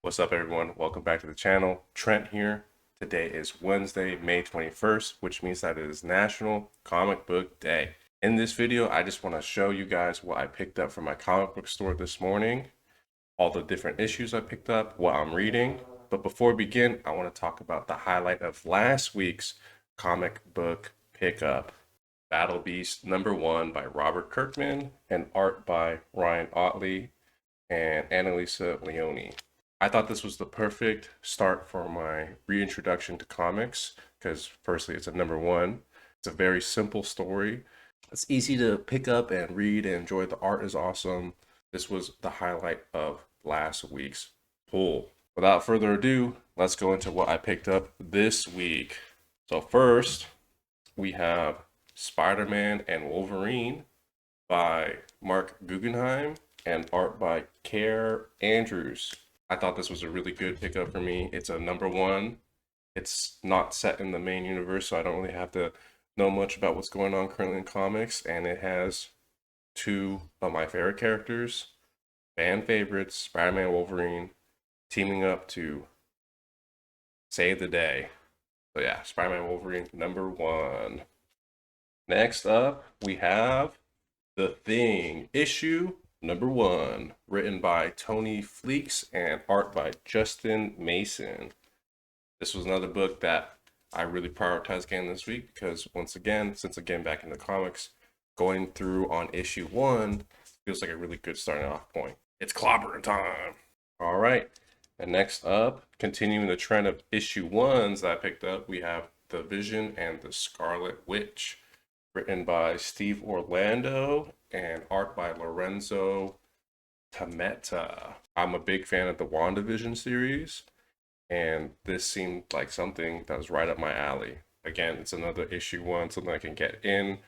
What's up, everyone? Welcome back to the channel. Trent here. Today is Wednesday, May 21st, which means that it is National Comic Book Day. In this video, I just want to show you guys what I picked up from my comic book store this morning, all the different issues I picked up, what I'm reading. But before we begin, I want to talk about the highlight of last week's comic book pickup. Battle Beast #1 by Robert Kirkman and art by Ryan Ottley and Annalisa Leone. I thought this was the perfect start for my reintroduction to comics because, firstly, it's a #1. It's a very simple story. It's easy to pick up and read and enjoy. The art is awesome. This was the highlight of last week's pull. Without further ado, let's go into what I picked up this week. So first, we have Spider-Man and Wolverine by Marc Guggenheim and art by Kaare Andrews. I thought this was a really good pickup for me. It's a #1. It's not set in the main universe, so I don't really have to know much about what's going on currently in comics. And it has two of my favorite characters, fan favorites, Spider-Man and Wolverine, teaming up to save the day. So yeah, Spider-Man and Wolverine #1. Next up, we have The Thing, issue #1, written by Tony Fleecs and art by Justin Mason. This was another book that I really prioritized getting this week because, once again, since I'm getting back into comics, going through on issue 1 feels like a really good starting off point. It's clobbering time. All right. And next up, continuing the trend of issue 1s that I picked up, we have The Vision and the Scarlet Witch, written by Steve Orlando and art by Lorenzo Tameta. I'm a big fan of the WandaVision series, and this seemed like something that was right up my alley. Again, it's another issue 1, something I can get in,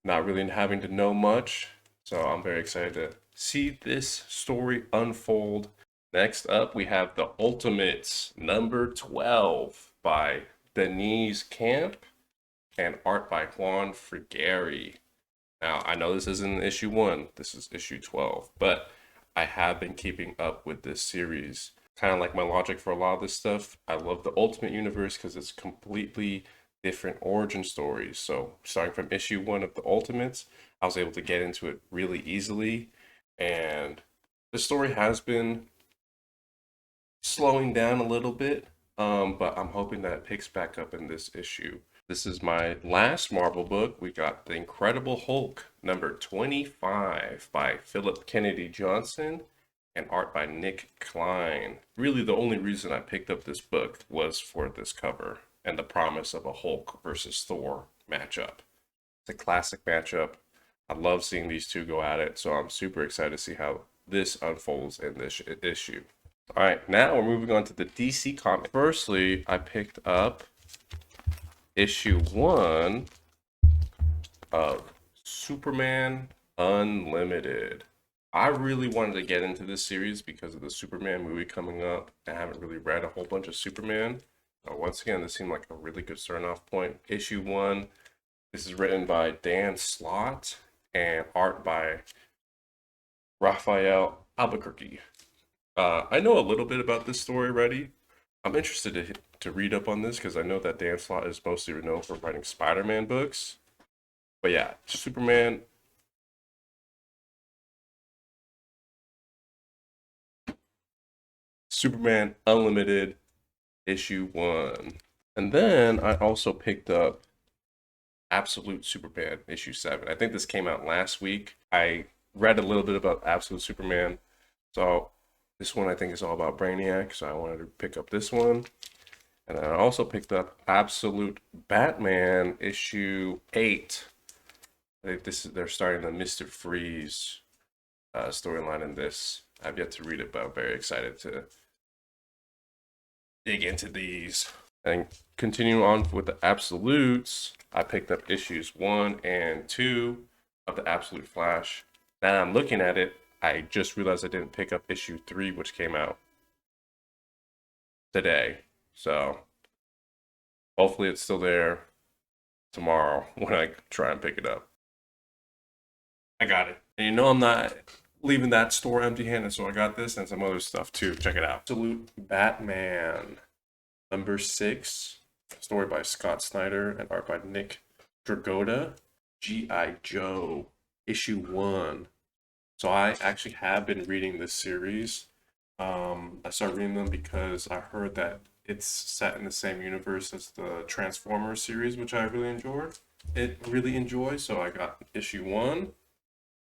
not really having to know much. So I'm very excited to see this story unfold. Next up, we have The Ultimates #12 by Denise Camp and art by Juan Frigeri. Now, I know this isn't issue 1, this is issue 12, but I have been keeping up with this series. Kind of like my logic for a lot of this stuff. I love the Ultimate Universe because it's completely different origin stories. So, starting from issue 1 of the Ultimates, I was able to get into it really easily. And the story has been slowing down a little bit, but I'm hoping that it picks back up in this issue. This is my last Marvel book. We got The Incredible Hulk #25 by Philip Kennedy Johnson and art by Nick Klein. Really, the only reason I picked up this book was for this cover and the promise of a Hulk versus Thor matchup. It's a classic matchup. I love seeing these two go at it, so I'm super excited to see how this unfolds in this issue. All right, now we're moving on to the DC comic. Firstly, I picked up issue 1 of Superman Unlimited. I really wanted to get into this series because of the Superman movie coming up. I haven't really read a whole bunch of Superman. So once again, this seemed like a really good starting off point. Issue 1, this is written by Dan Slott and art by Rafael Albuquerque. I know a little bit about this story already. I'm interested to read up on this because I know that Dan Slott is mostly known for writing Spider-Man books. But yeah, Superman Unlimited issue 1. And then I also picked up Absolute Superman issue 7. I think this came out last week. I read a little bit about Absolute Superman. So this one I think is all about Brainiac, so I wanted to pick up this one. And then I also picked up Absolute Batman issue 8. I think they're starting the Mr. Freeze storyline in this. I've yet to read it, but I'm very excited to dig into these. And continuing on with the Absolutes, I picked up issues 1 and 2 of the Absolute Flash. Now I'm looking at it, I just realized I didn't pick up issue 3, which came out today. So hopefully it's still there tomorrow when I try and pick it up. I got it. And you know I'm not leaving that store empty-handed, so I got this and some other stuff too. Check it out. Absolute Batman #6, story by Scott Snyder and art by Nick Dragotta. G.I. Joe issue 1. So I actually have been reading this series. I started reading them because I heard that it's set in the same universe as the Transformers series, which I really enjoy. So I got issue 1.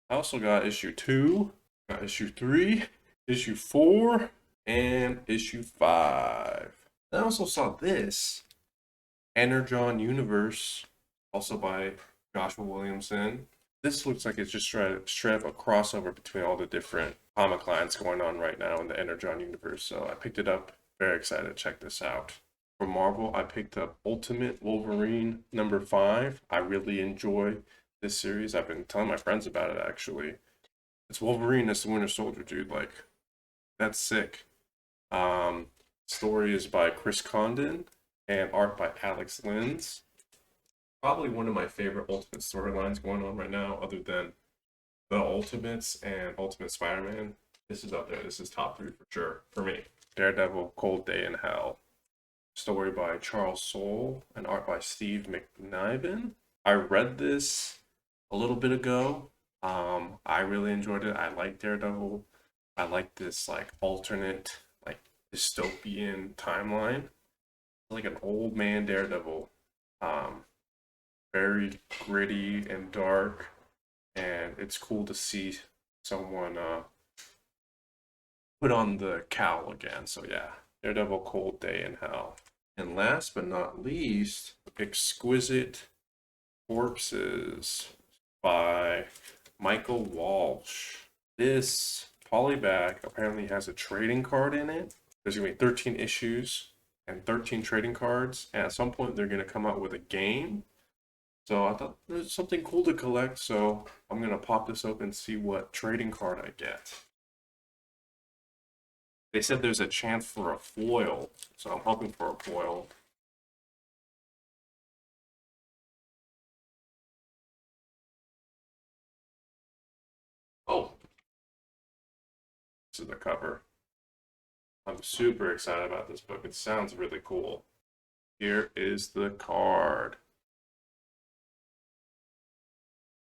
I also got issue 2, got issue 3, issue 4, and issue 5. I also saw this Energon Universe, also by Joshua Williamson. This looks like it's just straight up a crossover between all the different comic lines going on right now in the Energon universe. So I picked it up. Very excited to check this out. From Marvel, I picked up Ultimate Wolverine #5. I really enjoy this series. I've been telling my friends about it actually. It's Wolverine as the Winter Soldier, dude. Like, that's sick. Story is by Chris Condon and art by Alex Lins. Probably one of my favorite Ultimate storylines going on right now, other than the Ultimates and Ultimate Spider-Man. This is up there. This is top 3 for sure for me. Daredevil, Cold Day in Hell. Story by Charles Soule and art by Steve McNiven. I read this a little bit ago. I really enjoyed it. I like Daredevil. I like this like alternate, like dystopian timeline. Like an old man Daredevil. Very gritty and dark, and it's cool to see someone put on the cowl again. So yeah, Daredevil, Cold Day in Hell. And last but not least, Exquisite Corpses by Michael Walsh. This polybag apparently has a trading card in it. There's gonna be 13 issues and 13 trading cards, and at some point they're gonna come out with a game. So I thought there's something cool to collect, so I'm gonna pop this open and see what trading card I get. They said there's a chance for a foil, so I'm hoping for a foil. Oh, this is the cover. I'm super excited about this book. It sounds really cool. Here is the card.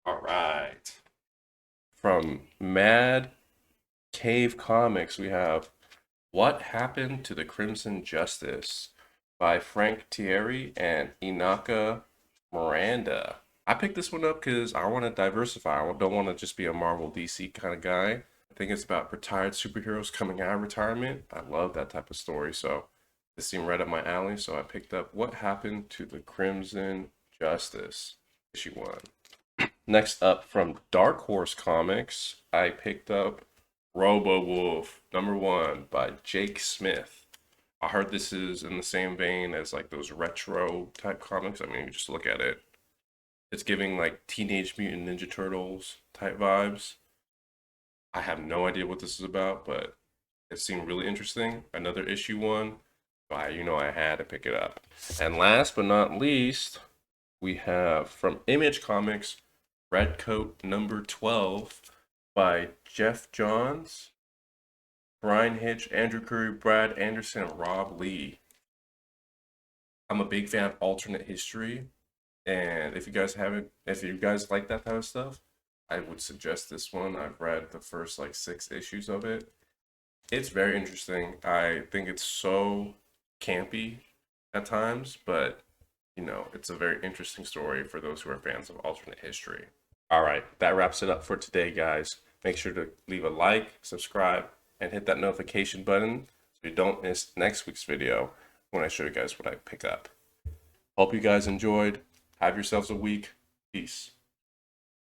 All right. From Mad Cave Comics, we have What Happened to the Crimson Justice by Frank Tieri and Inaki Miranda. I picked this one up because I want to diversify. I don't want to just be a Marvel DC kind of guy. I think it's about retired superheroes coming out of retirement. I love that type of story, so this seemed right up my alley. So I picked up What Happened to the Crimson Justice, issue 1. Next up, from Dark Horse Comics, I picked up Robo-Wolf #1 by Jake Smith. I heard this is in the same vein as like those retro type comics. I mean, you just look at it. It's giving like Teenage Mutant Ninja Turtles type vibes. I have no idea what this is about, but it seemed really interesting. Another issue 1. I had to pick it up. And last but not least, we have from Image Comics, Redcoat #12 by Jeff Johns, Brian Hitch, Andrew Curry, Brad Anderson, and Rob Lee. I'm a big fan of alternate history, and if you guys like that type of stuff, I would suggest this one. I've read the first like 6 issues of it. It's very interesting. I think it's so campy at times, but it's a very interesting story for those who are fans of alternate history. All right, that wraps it up for today, guys. Make sure to leave a like, subscribe, and hit that notification button so you don't miss next week's video when I show you guys what I pick up. Hope you guys enjoyed. Have yourselves a week. Peace.